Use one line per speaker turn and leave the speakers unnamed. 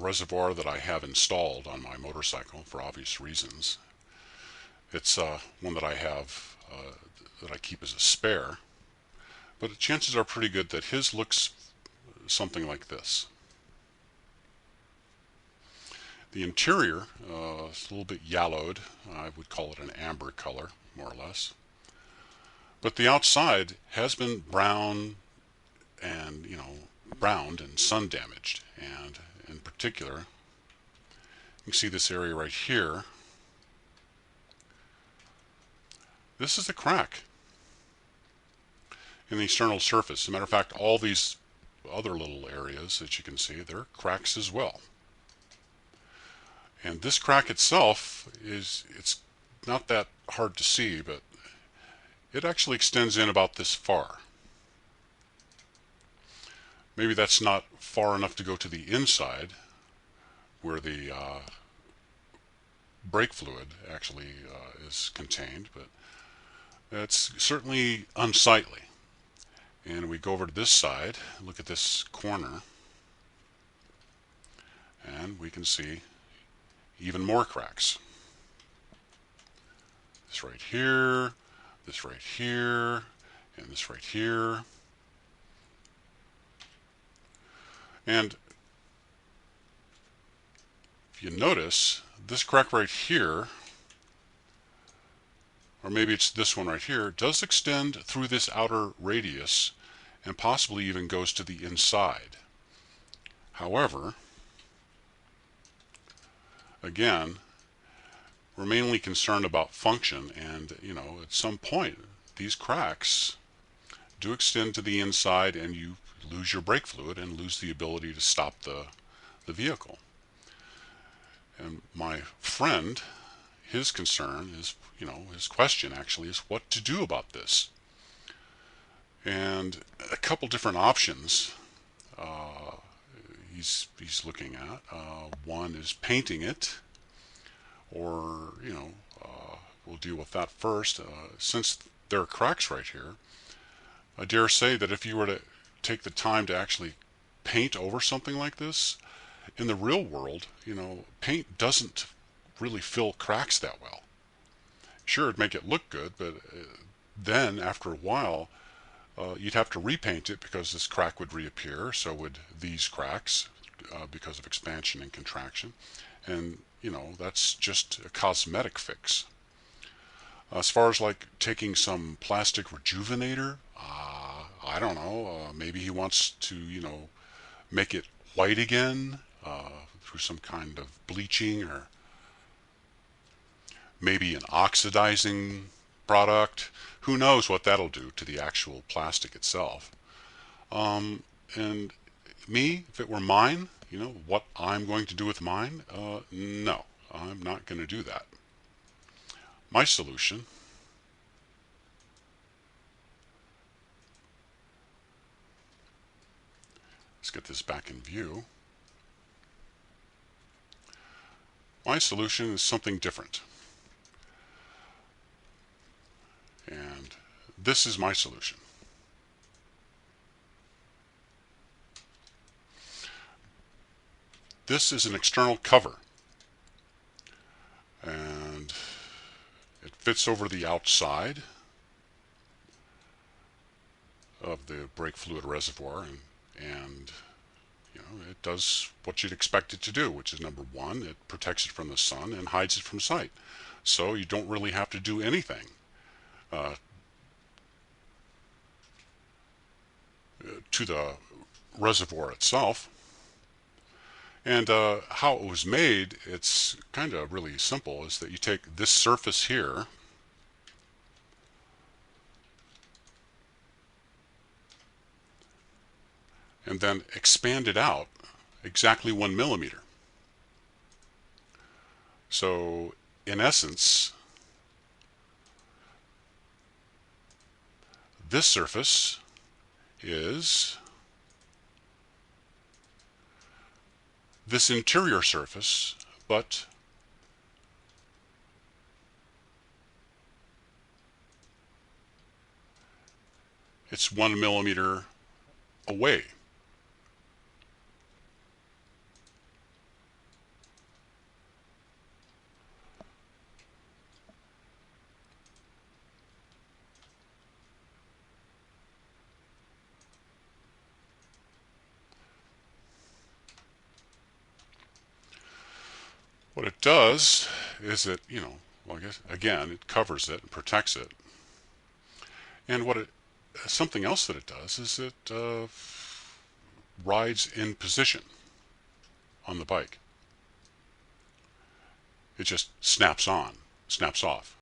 reservoir that I have installed on my motorcycle for obvious reasons. It's one that I have that I keep as a spare, but the chances are pretty good that his looks something like this. The interior is a little bit yellowed. I would call it an amber color, more or less. But the outside has been brown and, browned and sun damaged. And in particular, you can see this area right here. This is a crack in the external surface. As a matter of fact, all these other little areas that you can see, they're cracks as well. And this crack itself it's not that hard to see, but it actually extends in about this far. Maybe that's not far enough to go to the inside where the brake fluid actually is contained, but it's certainly unsightly. And we go over to this side, look at this corner, and we can see even more cracks. This right here, this right here, and this right here. And if you notice, this crack right here, or maybe it's this one right here, does extend through this outer radius and possibly even goes to the inside. However, again, we're mainly concerned about function, and at some point these cracks do extend to the inside and you lose your brake fluid and lose the ability to stop the vehicle. And my friend, his concern is, his question actually is what to do about this. And a couple different options he's looking at. One is painting it, or we'll deal with that first. Since there are cracks right here, I dare say that if you were to take the time to actually paint over something like this, in the real world, paint doesn't really fill cracks that well. Sure, it'd make it look good, but then after a while, you'd have to repaint it because this crack would reappear. So would these cracks because of expansion and contraction. And, that's just a cosmetic fix. As far as like taking some plastic rejuvenator, I don't know. Maybe he wants to, make it white again through some kind of bleaching, or maybe an oxidizing product. Who knows what that'll do to the actual plastic itself. And me, if it were mine, what I'm going to do with mine, no, I'm not going to do that. My solution let's get this back in view. My solution is something different. And this is my solution. This is an external cover, and it fits over the outside of the brake fluid reservoir, and it does what you'd expect it to do, which is number one, it protects it from the sun and hides it from sight. So you don't really have to do anything to the reservoir itself. And how it was made, it's kind of really simple, is that you take this surface here and then expand it out exactly 1 millimeter. So in essence, this surface is this interior surface, but it's 1 millimeter away. What it does is it, well, I guess, again, it covers it and protects it. And something else that it does is it rides in position on the bike. It just snaps off.